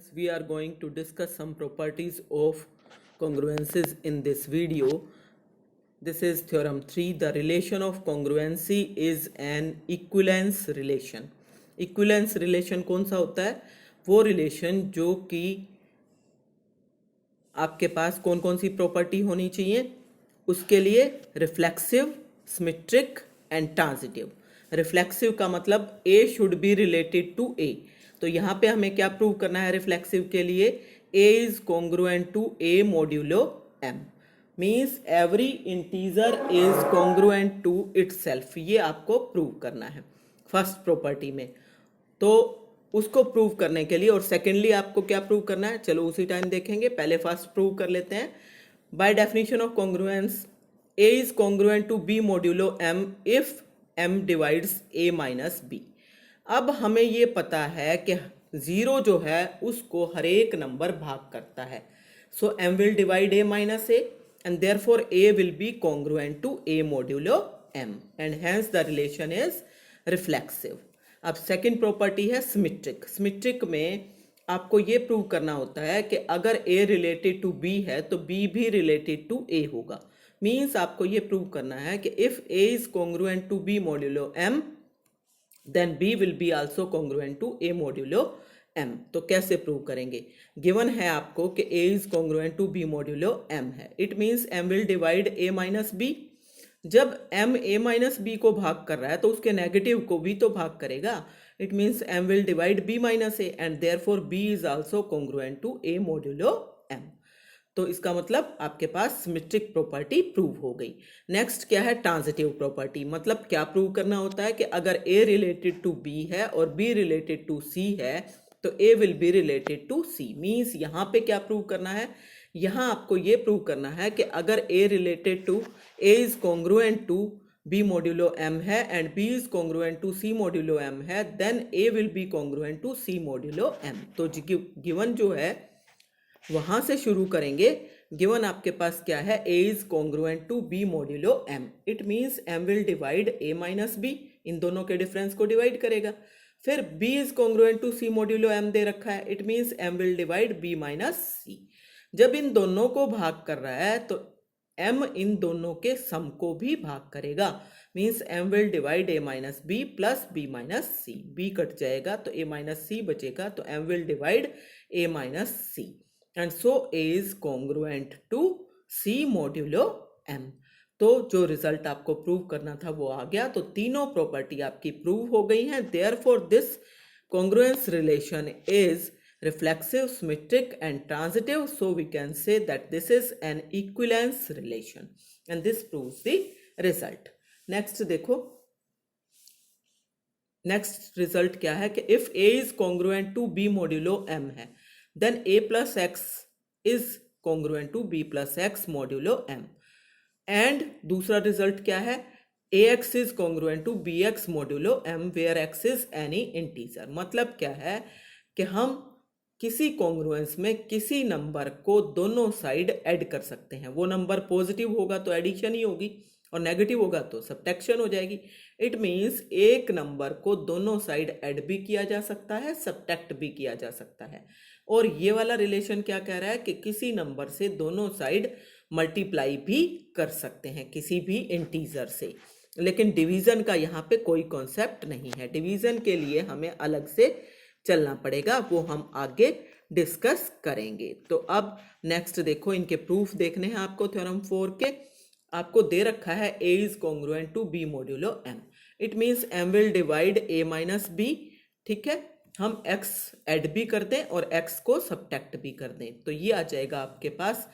We are going to discuss some properties of congruences in this video. This is theorem 3. The relation of congruency is an equivalence relation. Equivalence relation कौन सा होता है? वो relation जो कि आपके पास कौन कौन सी प्रॉपर्टी होनी चाहिए उसके लिए reflexive, symmetric and transitive. Reflexive का मतलब ए शुड बी रिलेटेड टू ए. तो यहाँ पे हमें क्या प्रूव करना है रिफ्लेक्सिव के लिए? A is congruent to A modulo M. Means every integer is congruent to itself. ये आपको प्रूव करना है फर्स्ट प्रॉपर्टी में. तो उसको प्रूव करने के लिए और सेकेंडली आपको क्या प्रूव करना है, चलो उसी टाइम देखेंगे. पहले फर्स्ट प्रूव कर लेते हैं. By definition of congruence, a is congruent to B modulo m if m divides a minus b. अब हमें ये पता है कि जीरो जो है उसको हर एक नंबर भाग करता है. So M will divide A minus A and therefore A will be congruent to A modulo M and hence the relation is reflexive. अब सेकंड प्रॉपर्टी है सिमेट्रिक. सिमेट्रिक में आपको ये प्रूव करना होता है कि अगर ए रिलेटेड टू बी है तो बी भी रिलेटेड टू ए होगा. मीन्स आपको ये प्रूव करना है कि if A is congruent to B modulo M then B will be also congruent to A modulo M. तो कैसे प्रूव करेंगे? गिवन है आपको कि A is congruent to B modulo M है. It means M will divide A minus B. जब m a minus B को भाग कर रहा है तो उसके नेगेटिव को भी तो भाग करेगा. It means m will divide b minus A and therefore b is also congruent to a modulo m. तो इसका मतलब आपके पास सिमेट्रिक प्रॉपर्टी प्रूव हो गई. नेक्स्ट क्या है? Transitive property. मतलब क्या प्रूव करना होता है कि अगर a रिलेटेड टू b है और b रिलेटेड टू c है तो a will be related to c. मीन्स यहाँ पे क्या प्रूव करना है? यहाँ आपको ये प्रूव करना है कि अगर a related to a is congruent to b modulo m है and b is congruent to c modulo m है then a will be congruent to c modulo m. तो गिवन जो है वहां से शुरू करेंगे. गिवन आपके पास क्या है? a is congruent to b modulo m. It means m will divide a minus b. इन दोनों के डिफरेंस को डिवाइड करेगा. फिर b is congruent to c modulo m दे रखा है. It means m will divide b minus c. जब इन दोनों को भाग कर रहा है तो m इन दोनों के सम को भी भाग करेगा. Means m will divide a minus B plus b minus c. b cut जाएगा तो a माइनस c बचेगा तो m will divide a minus c and so a is congruent to c modulo m. तो जो result आपको prove करना था वो आ गया. तो तीनों प्रॉपर्टी आपकी प्रूव हो गई हैं. Therefore this congruence relation is reflexive, symmetric and transitive, so we can say that this is an equivalence relation and this proves the result. Next देखो, next result क्या है कि if a is congruent to b modulo m है then a plus x is congruent to b plus x modulo m. and दूसरा result क्या है? ax is congruent to bx modulo m where x is any integer. मतलब क्या है कि हम किसी कॉन्ग्रुएंस में किसी नंबर को दोनों साइड ऐड कर सकते हैं. वो नंबर पॉजिटिव होगा तो एडिशन ही होगी और नेगेटिव होगा तो सब्ट्रैक्शन हो जाएगी. इट मीन्स एक नंबर को दोनों साइड ऐड भी किया जा सकता है, सब्ट्रैक्ट भी किया जा सकता है. और ये वाला रिलेशन क्या कह रहा है कि किसी नंबर से दोनों साइड मल्टीप्लाई भी कर सकते हैं किसी भी इंटीजर से. लेकिन डिवीजन का यहाँ पे कोई कॉन्सेप्ट नहीं है. डिवीजन के लिए हमें अलग से चलना पड़ेगा, वो हम आगे डिस्कस करेंगे. तो अब नेक्स्ट देखो, इनके प्रूफ देखने हैं आपको. थ्योरम 4 के आपको दे रखा है a is congruent to b modulo m. It means m will divide a minus b. ठीक है, हम x ऐड भी कर दें और x को सब्ट्रैक्ट भी कर दें तो ये आ जाएगा आपके पास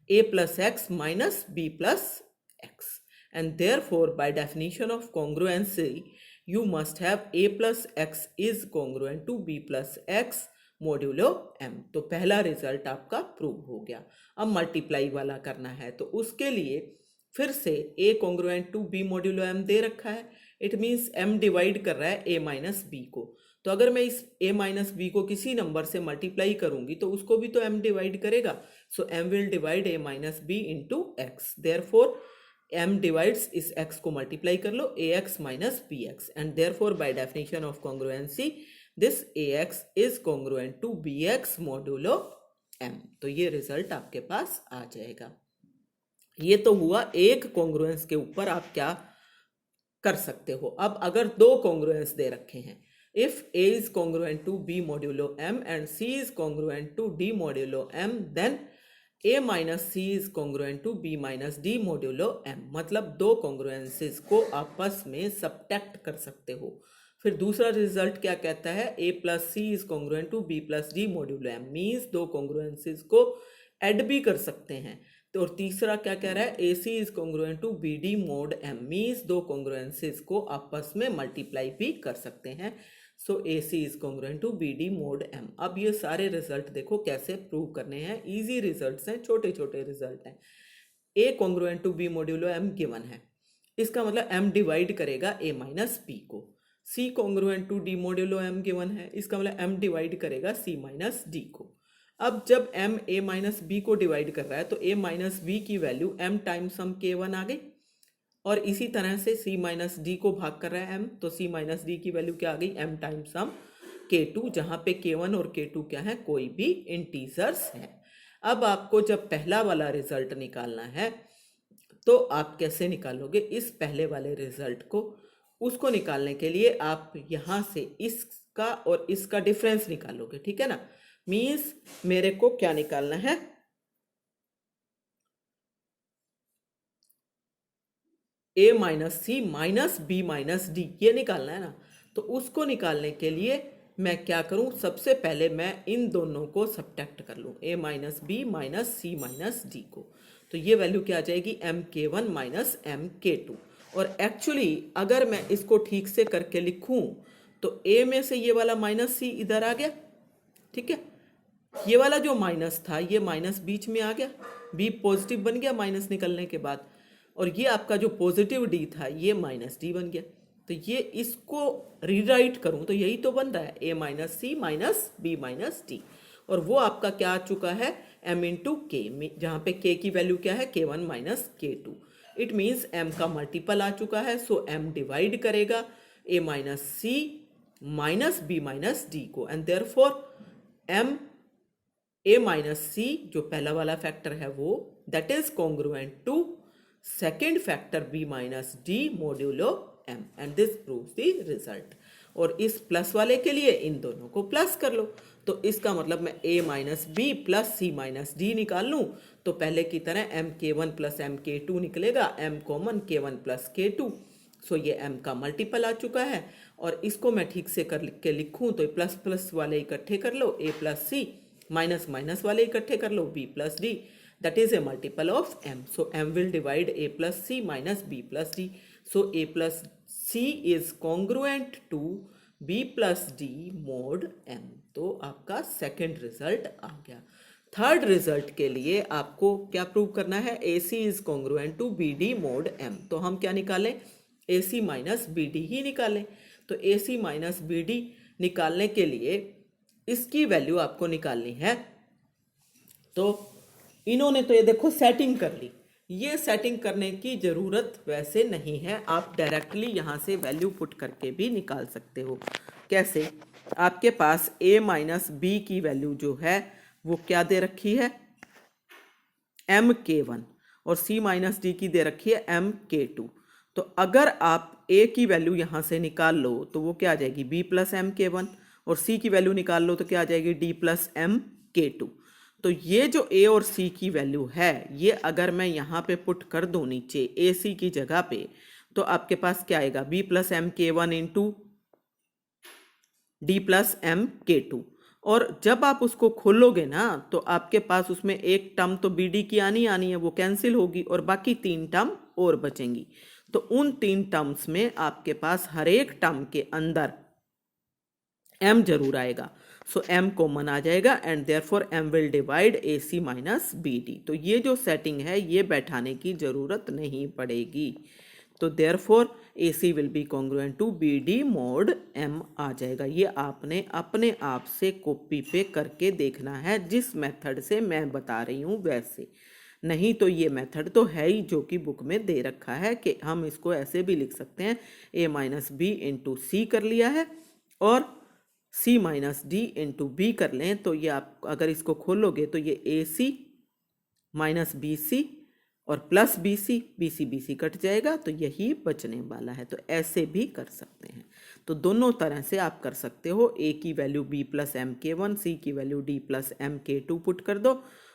a plus x minus b plus x. And therefore by definition of congruency you must have a plus x is congruent to b plus x modulo m. तो पहला रिजल्ट आपका प्रूव हो गया. अब मल्टीप्लाई वाला करना है तो उसके लिए फिर से a congruent to b modulo m दे रखा है. इट मीन्स m डिवाइड कर रहा है a माइनस b को. तो अगर मैं इस a माइनस b को किसी नंबर से मल्टीप्लाई करूंगी तो उसको भी तो m डिवाइड करेगा. So m will divide a minus b into x. Therefore m divides इस x को मल्टीप्लाई कर लो ax minus bx and therefore by definition of congruency this ax is congruent to bx modulo m। तो ये result आपके पास आ जाएगा। ये तो हुआ एक कॉन्ग्रुएंस के ऊपर आप क्या कर सकते हो। अब अगर दो कॉन्ग्रुएंस दे रखे हैं, if a is congruent to b modulo m and c is congruent to d modulo m, then a minus c is congruent to b minus d modulo m। मतलब दो कॉन्ग्रुएंसेस को आपस में सब्ट्रैक्ट कर सकते हो। फिर दूसरा रिजल्ट क्या कहता है, a plus c is congruent to b plus d modulo m, means दो कॉन्ग्रुएंसेस को ऐड भी कर सकते हैं। तो और तीसरा क्या कह रहा है, A C is congruent to B D mod M, means दो कॉन्ग्रुएंसेस को आपस में मल्टीप्लाई भी कर सकते हैं। So A C is congruent to B D mod M. अब ये सारे रिजल्ट देखो कैसे प्रूव करने हैं, इजी रिजल्ट्स हैं, छोटे छोटे रिजल्ट हैं। A congruent to B modulo M given है, इसका मतलब एम डिवाइड करेगा ए माइनस बी को। C congruent to d modulo M given है, इसका मतलब एम डिवाइड करेगा सी माइनस डी को। अब जब m a माइनस बी को डिवाइड कर रहा है तो a माइनस बी की वैल्यू m टाइम्स सम k1 आ गई, और इसी तरह से c माइनस डी को भाग कर रहा है m, तो c माइनस डी की वैल्यू क्या आ गई, m टाइम्स सम k2, जहाँ पे k1 और k2 क्या है, कोई भी इंटीजर्स है। अब आपको जब पहला वाला रिजल्ट निकालना है तो आप कैसे निकालोगे इस पहले वाले रिजल्ट को। उसको निकालने के लिए आप यहाँ से इसका और इसका डिफरेंस निकालोगे, ठीक है ना। मीन्स मेरे को क्या निकालना है, a minus C minus B minus d, ये निकालना है ना। तो उसको निकालने के लिए मैं क्या करूं, सबसे पहले मैं इन दोनों को सब्ट्रैक्ट कर लूं, a minus B minus C minus D को। तो ये वैल्यू क्या आ जाएगी, एम के वन माइनस एम के टू। और एक्चुअली अगर मैं इसको ठीक से करके लिखूं तो a में से ये वाला माइनस सी इधर आ गया, ठीक है। ये वाला जो माइनस था ये माइनस बीच में आ गया, b पॉजिटिव बन गया माइनस निकलने के बाद, और ये आपका जो पॉजिटिव d था ये माइनस डी बन गया। तो ये इसको रीराइट करूं तो यही तो बन रहा है, a minus C minus B minus d, और वो आपका क्या आ चुका है, m इंटू के, जहाँ पे k की वैल्यू क्या है, k1 minus k2। It means m का मल्टीपल आ चुका है, सो m डिवाइड करेगा a minus C minus B minus D को, and therefore m a minus C जो पहला वाला फैक्टर है वो that is congruent to second factor b minus D modulo m, and this proves the result. और इस plus वाले के लिए इन दोनों को प्लस कर लो, तो इसका मतलब मैं a minus B plus C minus D निकाल लूँ तो पहले की तरह m के वन प्लस m के टू निकलेगा, m common k one plus k two. So ये m का मल्टीपल आ चुका है, और इसको मैं ठीक से कर के लिखूँ तो प्लस प्लस वाले इकट्ठे कर लो, a plus C, minus minus वाले इकट्ठे कर लो, b plus d, that is a multiple of m। So m will divide a plus C minus b plus d. So a plus c is congruent to b plus d mod m। तो आपका second result आ गया। Third result के लिए आपको क्या prove करना है, A C is congruent to B D mod m। तो हम क्या निकालें, A C minus B D ही निकालें। तो A C minus B D निकालने के लिए इसकी वैल्यू आपको निकालनी है। तो इन्होंने तो ये देखो सेटिंग कर ली, ये सेटिंग करने की ज़रूरत वैसे नहीं है, आप डायरेक्टली यहाँ से वैल्यू पुट करके भी निकाल सकते हो। कैसे, आपके पास a माइनस बी की वैल्यू जो है वो क्या दे रखी है, m के वन, और c माइनस डी की दे रखी है m के टू। तो अगर आप a की वैल्यू यहाँ से निकाल लो तो वो क्या आ जाएगी, b प्लस एम के वन, और c की वैल्यू निकाल लो तो क्या आ जाएगी, d प्लस एम के टू। तो ये जो a और c की वैल्यू है ये अगर मैं यहाँ पे पुट कर दूँ नीचे ए सी की जगह पे, तो आपके पास क्या आएगा, b प्लस एम के one into D plus M के टू। और जब आप उसको खोलोगे ना तो आपके पास उसमें एक टर्म तो बी डी की आनी है, वो कैंसिल होगी, और बाकी तीन टर्म और बचेंगी। तो उन तीन टर्म्स में आपके पास हर एक टर्म के अंदर m जरूर आएगा। सो m कॉमन आ जाएगा, and therefore m will divide A C minus B D. तो ये जो सेटिंग है ये बैठाने की जरूरत नहीं पड़ेगी। तो therefore A C will be congruent to B D mod m आ जाएगा। ये आपने अपने आप से कॉपी पे करके देखना है, जिस मेथड से मैं बता रही हूँ वैसे। नहीं तो ये मेथड तो है ही जो कि बुक में दे रखा है कि हम इसको ऐसे भी लिख सकते हैं, a minus B into C कर लिया है, और c minus D into B कर लें तो ये आप अगर इसको खोलोगे तो ये ए सी माइनस बी सी और प्लस बी सी कट जाएगा तो यही बचने वाला है। तो ऐसे भी कर सकते हैं। तो दोनों तरह से आप कर सकते हो। ए की वैल्यू बी प्लस एम के वन, सी की वैल्यू डी प्लस एम के टू पुट कर दो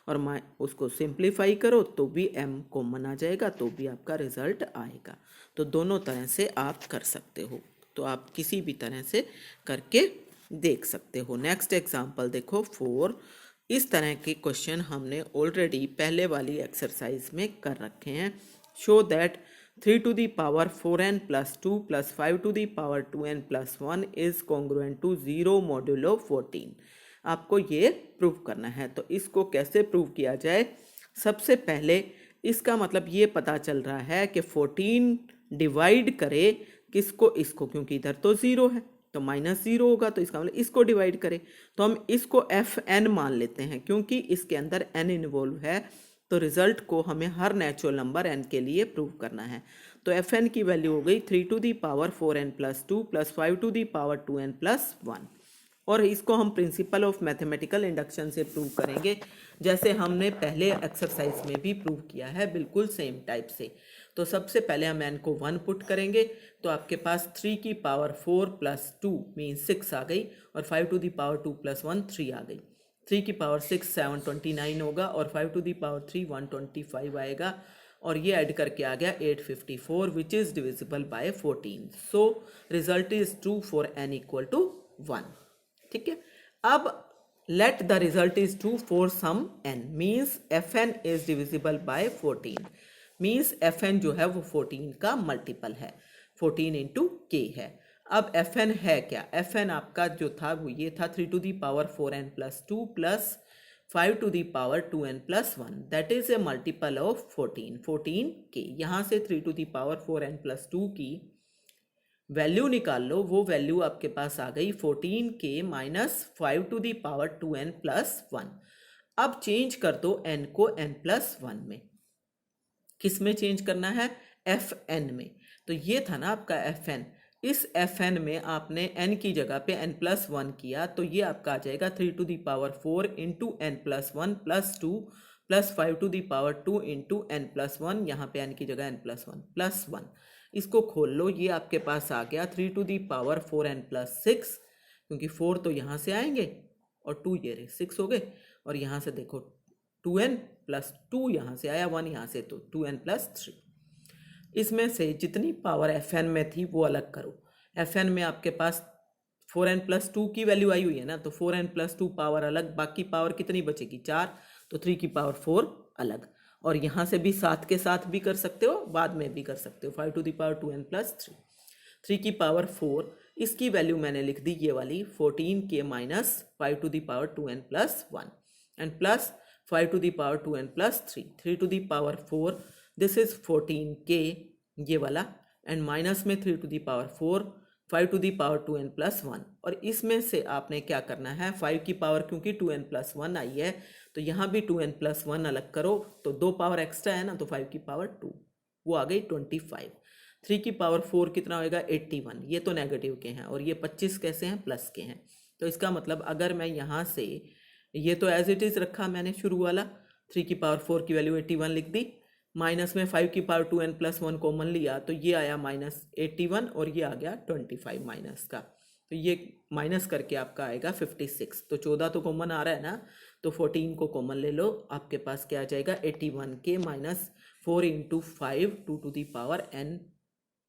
और उसको सिंप्लीफाई करो तो भी एम कॉमन आ जाएगा, तो भी आपका रिजल्ट आएगा। तो दोनों तरह से आप कर सकते हो। तो आप किसी भी तरह से करके देख सकते हो। नेक्स्ट एग्जाम्पल देखो 4। इस तरह के क्वेश्चन हमने ऑलरेडी पहले वाली एक्सरसाइज में कर रखे हैं। Show that 3 to the power 4n plus 2 plus 5 to the power 2n plus 1 is congruent to 0 modulo 14। आपको ये प्रूव करना है। तो इसको कैसे प्रूव किया जाए? सबसे पहले इसका मतलब ये पता चल रहा है कि 14 डिवाइड करे किसको, इसको, क्योंकि इधर तो 0 है तो माइनस 0 होगा, तो इसका मतलब इसको डिवाइड करे। तो हम इसको एफ एन मान लेते हैं क्योंकि इसके अंदर एन इन्वॉल्व है। तो रिजल्ट को हमें हर नेचुरल नंबर n के लिए प्रूव करना है। तो एफ एन की वैल्यू हो गई 3 to the power 4n plus 2 plus 5 to the power 2n plus 1। और इसको हम प्रिंसिपल ऑफ मैथमेटिकल इंडक्शन से प्रूव करेंगे, जैसे हमने पहले एक्सरसाइज में भी प्रूव किया है, बिल्कुल सेम टाइप से। तो सबसे पहले हम n को 1 पुट करेंगे तो आपके पास 3 की पावर 4 प्लस 2 मीन 6 आ गई और 5 to the power 2 plus 1 3 आ गई। 3 की पावर 6 729 होगा और 5 to the power 3 125 आएगा और ये ऐड करके आ गया 854 which is divisible by 14। So result is true for n equal to 1। ठीक है। अब let the result is true for some n means F N is divisible by 14 means F N जो है वो 14 का मल्टीपल है, 14 इंटू के है। अब एफ एन है क्या? एफ एन आपका जो था वो ये था 3 to the power 4n plus 2 plus 5 to the power 2n plus 1 that is a multiple of 14 के। यहाँ से 3 to the power 4n plus 2 की वैल्यू निकाल लो, वो वैल्यू आपके पास आ गई 14 के minus 5 to the power 2n plus 1। अब चेंज कर दो n को n plus 1 में। किस में चेंज करना है? एफ एन में। तो ये था ना आपका एफ एन। इस एफ एन में आपने n की जगह पे n plus 1 किया तो ये आपका आ जाएगा 3 to the power 4 into n plus 1 plus 2 plus 5 to the power 2 into n plus 1, यहाँ पे n की जगह n plus 1 plus 1। इसको खोल लो, ये आपके पास आ गया 3 to the power 4n plus 6, क्योंकि 4 तो यहाँ से आएंगे और 2 ये रहे 6 हो गए और यहाँ से देखो 2n प्लस 2 यहाँ से आया 1 यहाँ से, तो 2n प्लस 3। इसमें से जितनी पावर एफ एन में थी वो अलग करो। एफ एन में आपके पास 4n प्लस 2 की वैल्यू आई हुई है ना, तो 4n प्लस 2 पावर अलग, बाकी पावर कितनी बचेगी 4, तो 3 की पावर 4 अलग। और यहाँ से भी 7 के साथ भी कर सकते हो, बाद में भी कर सकते हो 5 to the power 2n plus 3। 3 की पावर 4 इसकी वैल्यू मैंने लिख दी ये वाली 14 के minus 5 to the power 2n plus 1 and plus 5 to the power 2n plus 3, 3 to the power 4 this is 14k ये वाला एंड माइनस में 3 to the power 4 5 to the power 2n plus 1। और इसमें से आपने क्या करना है 5 की पावर, क्योंकि 2n plus 1 आई है तो यहाँ भी 2n plus 1 अलग करो तो 2 पावर एक्स्ट्रा है ना, तो 5 की पावर 2 वो आ गई 25। 3 की पावर 4 कितना होएगा 81, ये तो नेगेटिव के हैं और ये 25 कैसे हैं प्लस के हैं। तो इसका मतलब अगर मैं यहाँ से ये तो एज इट इज़ रखा मैंने शुरू वाला, 3 की पावर 4 की वैल्यू 81 लिख दी, माइनस में 5 की पावर 2n प्लस 1 कॉमन लिया तो ये आया माइनस 81 और ये आ गया 25 माइनस का, तो ये माइनस करके आपका आएगा 56। तो 14 तो कॉमन आ रहा है ना, तो 14 को कॉमन ले लो, आपके पास क्या आ जाएगा 81 के minus 4 into 5 2 to the power n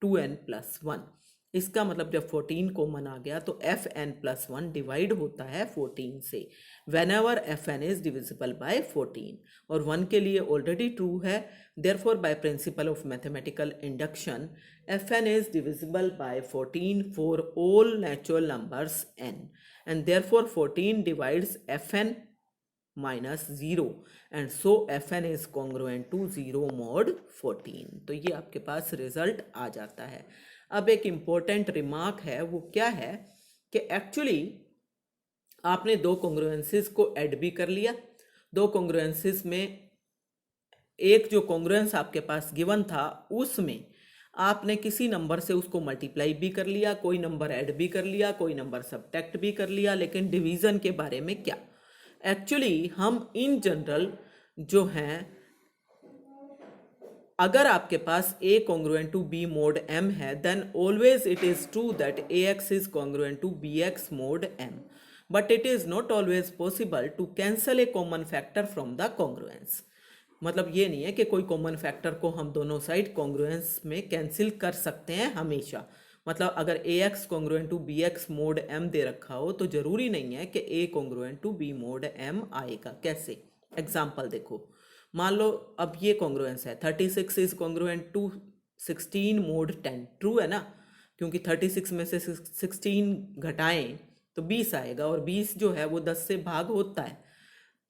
2n plus 1। इसका मतलब जब 14 कॉमन आ गया तो एफ एन प्लस 1 डिवाइड होता है 14 से whenever F N is divisible by 14, और 1 के लिए ऑलरेडी ट्रू है। Therefore by principle of mathematical induction F N is divisible by 14 for all natural numbers N and therefore 14 divides F N minus 0 and so F N is congruent to 0 mod 14। तो ये आपके पास result आ जाता है। अब एक important remark है, वो क्या है कि एक्चुअली आपने दो कॉन्ग्रुएंसेस को ऐड भी कर लिया। दो कॉन्ग्रुएंसेस में एक जो कॉन्ग्रुएंस आपके पास गिवन था उसमें आपने किसी नंबर से उसको मल्टीप्लाई भी कर लिया, कोई नंबर ऐड भी कर लिया, कोई नंबर सब्ट्रैक्ट भी कर लिया, लेकिन डिवीज़न के बारे में क्या? एक्चुअली हम इन जनरल जो हैं, अगर आपके पास a congruent to b mod m है, then always it is true that ax is congruent to bx mod m, but it is not always possible to cancel a common factor from the congruence. मतलब ये नहीं है कि कोई common factor को हम दोनों साइड कॉन्ग्रुएंस में कैंसिल कर सकते हैं हमेशा। मतलब अगर ax congruent to bx mod m दे रखा हो तो जरूरी नहीं है कि a congruent to b mod m आएगा। कैसे? एग्जाम्पल देखो, मान लो अब ये कॉन्ग्रुएंस है 36 is congruent to 16 mod 10, true है ना, क्योंकि 36 में से 16 घटाएं तो 20 आएगा, और 20 जो है वो 10 से भाग होता है।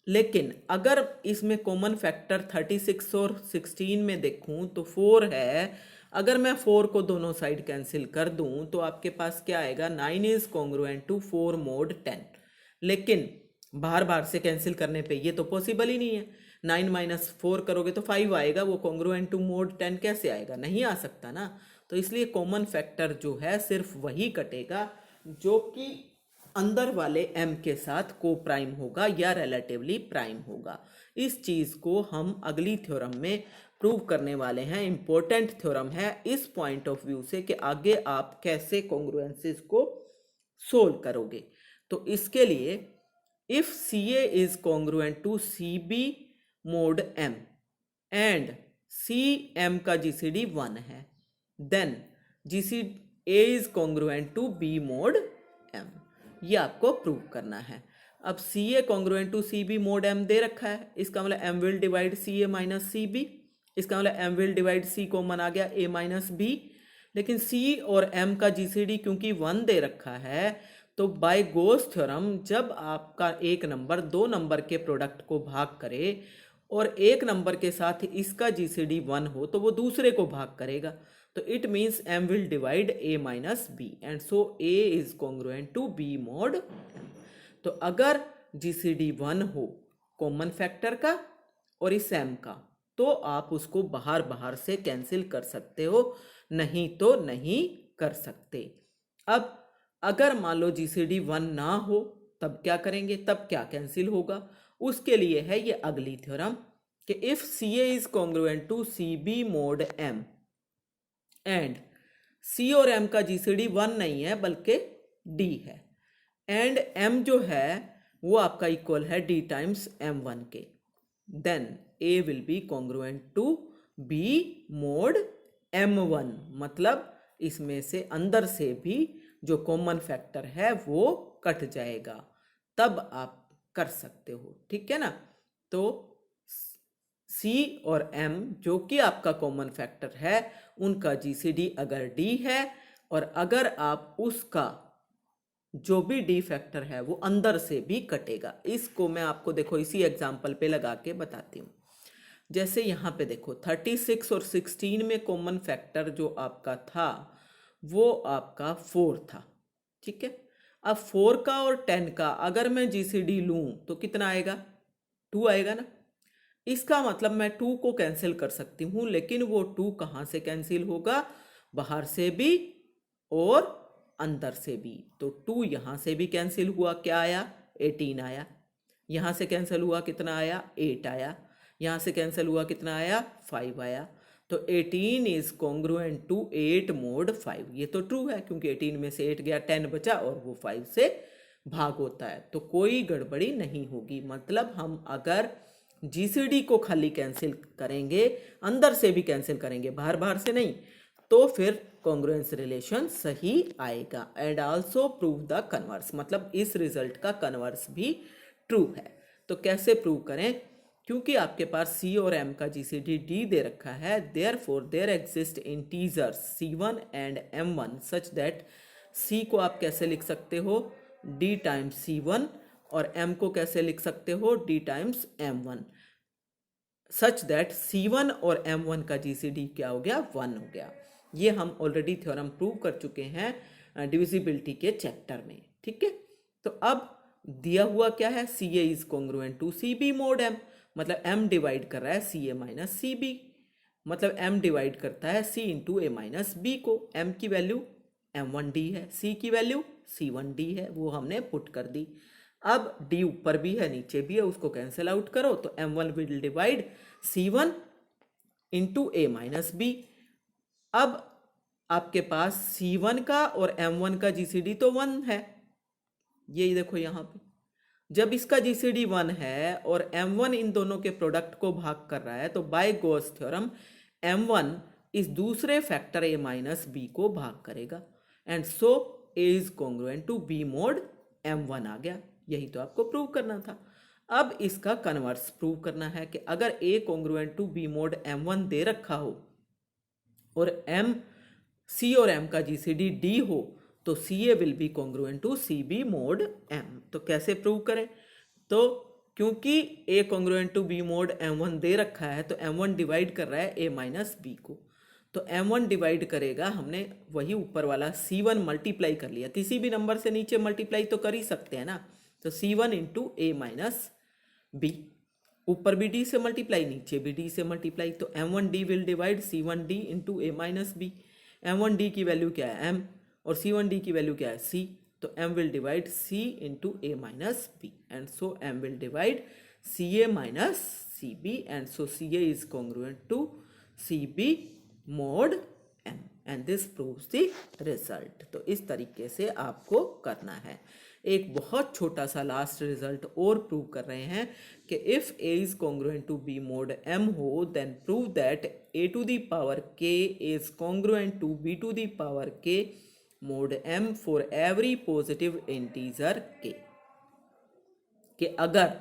लेकिन अगर इसमें कॉमन फैक्टर 36 और 16 में देखूं तो 4 है। अगर मैं 4 को दोनों साइड कैंसिल कर दूं तो आपके पास क्या आएगा, 9 इज कॉन्ग्रुएंट टू 4 मोड 10। लेकिन बार बार से कैंसिल करने पे ये तो पॉसिबल ही नहीं है। 9 माइनस 4 करोगे तो 5 आएगा, वो कॉन्ग्रुएंट टू मोड 10 कैसे आएगा? नहीं आ सकता ना। तो इसलिए कॉमन फैक्टर जो है सिर्फ वही कटेगा जो कि अंदर वाले m के साथ को प्राइम होगा या रिलेटिवली प्राइम होगा। इस चीज को हम अगली थ्योरम में प्रूव करने वाले हैं। इंपॉर्टेंट थ्योरम है इस पॉइंट ऑफ व्यू से कि आगे आप कैसे कॉन्ग्रुएंसेस को सोल्व करोगे। तो इसके लिए if CA is congruent to CB mod M and CM का GCD 1 है, then GCA is congruent to B mod M। ये आपको प्रूव करना है। अब CA congruent to CB mod M दे रखा है, इसका मतलब M will divide CA minus CB, इसका मतलब M will divide C common आ गया A minus B। लेकिन C और M का GCD क्योंकि 1 दे रखा है, तो बाय गोस थ्योरम जब आपका एक नंबर दो नंबर के प्रोडक्ट को भाग करे और एक नंबर के साथ इसका GCD 1 हो तो वो दूसरे को भाग करेगा। तो it means M will divide A minus B and so A is congruent to B mod M। तो अगर GCD 1 हो कॉमन फैक्टर का और इस M का, तो आप उसको बाहर बाहर से कैंसिल कर सकते हो, नहीं तो नहीं कर सकते। अब अगर मान लो GCD 1 ना हो तब क्या करेंगे, तब क्या कैंसिल होगा? उसके लिए है ये अगली थ्योरम कि if CA is congruent to CB mod M and C और M का GCD 1 नहीं है बल्कि D है, एंड M जो है वो आपका इक्वल है D टाइम्स M1 के, then A will be congruent to B mod M1। मतलब इसमें से अंदर से भी जो कॉमन फैक्टर है वो कट जाएगा, तब आप कर सकते हो। ठीक है ना। तो C और M जो कि आपका कॉमन फैक्टर है उनका GCD अगर D है और अगर आप उसका जो भी D फैक्टर है वो अंदर से भी कटेगा। इसको मैं आपको देखो इसी एग्जाम्पल पे लगा के बताती हूँ। जैसे यहाँ पे देखो 36 और 16 में कॉमन फैक्टर जो आपका था वो आपका 4 था। ठीक है। अब 4 का और 10 का अगर मैं GCD लूं तो कितना आएगा? 2 आएगा ना। इसका मतलब मैं 2 को कैंसिल कर सकती हूं, लेकिन वो 2 कहां से कैंसिल होगा? बाहर से भी और अंदर से भी। तो 2 यहां से भी कैंसिल हुआ, क्या आया? 18 आया। यहां से कैंसिल हुआ, कितना आया? 8 आया। यहां से कैंसिल हुआ, कितना आया? 5 आया। तो 18 इज कॉन्ग्रुएंट टू 8 mod 5। ये तो ट्रू है क्योंकि 18 में से 8 गया, 10 बचा और वो 5 से भाग होता है, तो कोई गड़बड़ी नहीं होगी। मतलब हम अगर GCD को खाली कैंसिल करेंगे, अंदर से भी कैंसिल करेंगे, बाहर बाहर से नहीं, तो फिर कॉन्ग्रुएंस रिलेशन सही आएगा। And also prove the converse, मतलब इस रिजल्ट का कन्वर्स भी ट्रू है। तो कैसे प्रूव करें? क्योंकि आपके पास C और M का GCD D दे रखा है, therefore there exist integers C1 and M1 such that C को आप कैसे लिख सकते हो? D टाइम्स C1 और M को कैसे लिख सकते हो? D times M1 such that C1 और M1 का GCD क्या हो गया? 1 हो गया। ये हम ऑलरेडी थ्योरम प्रूव कर चुके हैं डिविजिबिलिटी के चैप्टर में। ठीक है। तो अब दिया हुआ क्या है? CA is congruent to CB mod M, मतलब M डिवाइड कर रहा है CA माइनस CB। मतलब m डिवाइड करता है c into a minus b को। m की वैल्यू m1d है, c की वैल्यू c1d है, वो हमने पुट कर दी। अब d ऊपर भी है नीचे भी है, उसको कैंसिल आउट करो तो m1 will divide c1 into a minus b। अब आपके पास c1 का और m1 का जीसीडी तो 1 है, ये देखो यहाँ पे। जब इसका जीसीडी 1 है और m1 इन दोनों के प्रोडक्ट को भाग कर रहा है तो बाय गॉस थ्योरम m1 इस दूसरे फैक्टर a माइनस b को भाग करेगा, and so a is congruent to b mod m1 आ गया। यही तो आपको प्रूव करना था। अब इसका कन्वर्स प्रूव करना है कि अगर a congruent to b mod m1 दे रखा हो और m c और m का जीसीडी d हो तो CA will be congruent to CB mod M। तो कैसे प्रूव करें? तो क्योंकि A congruent to B mod M1 दे रखा है तो M1 डिवाइड कर रहा है A माइनस B को, तो M1 डिवाइड करेगा, हमने वही ऊपर वाला C1 मल्टीप्लाई कर लिया, किसी भी नंबर से नीचे मल्टीप्लाई तो कर ही सकते हैं ना, तो C1 into A minus B, ऊपर भी D से मल्टीप्लाई नीचे भी D से मल्टीप्लाई, तो M1D will divide C1D into A minus B। M1D की वैल्यू क्या है M और C1D की वैल्यू क्या है C, तो M will divide C into A minus B, and so M will divide CA minus CB, and so CA is congruent to CB mod M, and this proves the result. तो इस तरीके से आपको करना है। एक बहुत छोटा सा लास्ट रिजल्ट और प्रूव कर रहे हैं कि if A is congruent to B mod M हो then prove that A to the power K is congruent to B to the power K mod M for every positive integer K। कि अगर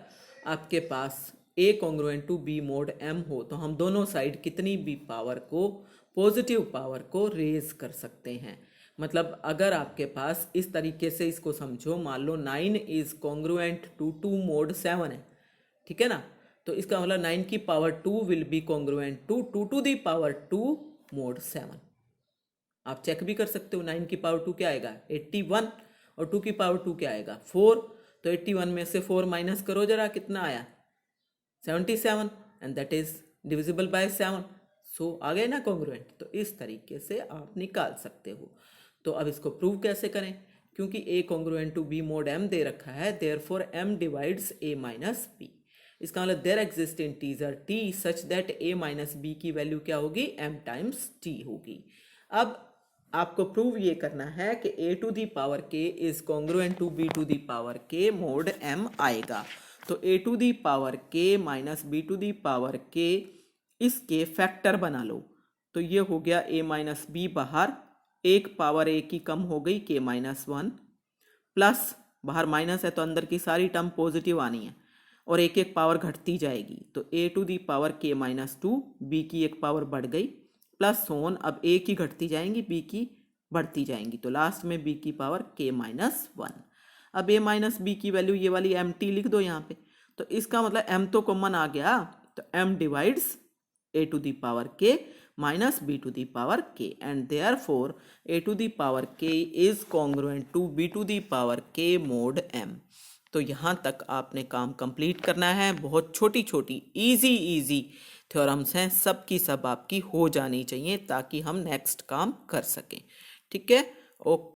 आपके पास A congruent to B mod M हो तो हम दोनों side कितनी भी पावर को, पॉजिटिव पावर को रेज कर सकते हैं। मतलब अगर आपके पास इस तरीके से इसको समझो, मान लो 9 इज कॉन्ग्रुएंट टू 2 मोड 7 है, ठीक है ना, तो इसका मतलब 9 की power 2 will be congruent to 2 to the power 2 mod 7। आप चेक भी कर सकते हो, 9 की पावर 2 क्या आएगा 81 और 2 की पावर 2 क्या आएगा 4, तो 81 में से 4 माइनस करो जरा, कितना आया 77, and that is divisible bye 7, सो आ गए ना कॉन्ग्रुएंट। तो इस तरीके से आप निकाल सकते हो। तो अब इसको प्रूव कैसे करें? क्योंकि A congruent to B mod M दे रखा है, therefore M divides A minus B। इसका मतलब there exist integer T such that A minus B की वैल्यू क्या होगी M टाइम्स T होगी। अब आपको प्रूव ये करना है कि A to the power K is congruent to B to the power K mod M आएगा। तो A to the power K minus B to the power K इसके फैक्टर बना लो, तो ये हो गया A माइनस B बाहर, एक पावर A की कम हो गई K माइनस 1, प्लस बाहर माइनस है तो अंदर की सारी टर्म पॉजिटिव आनी है और एक एक पावर घटती जाएगी, तो A to the power K minus 2, B की एक पावर बढ़ गई, प्लस सोन, अब A की घटती जाएंगी B की बढ़ती जाएंगी, तो लास्ट में B की पावर K माइनस 1। अब A माइनस B की वैल्यू ये वाली MT लिख दो यहाँ पे, तो इसका मतलब M तो कॉमन आ गया, तो M divides A to the power K minus B to the power K, and therefore A to the power K is congruent to B to the power K mod M। तो यहाँ तक आपने काम complete करना है। बहुत छोटी छोटी इजी थ्योरम्स हैं, सब की सब आपकी हो जानी चाहिए ताकि हम नेक्स्ट काम कर सकें। ठीक है, ओके।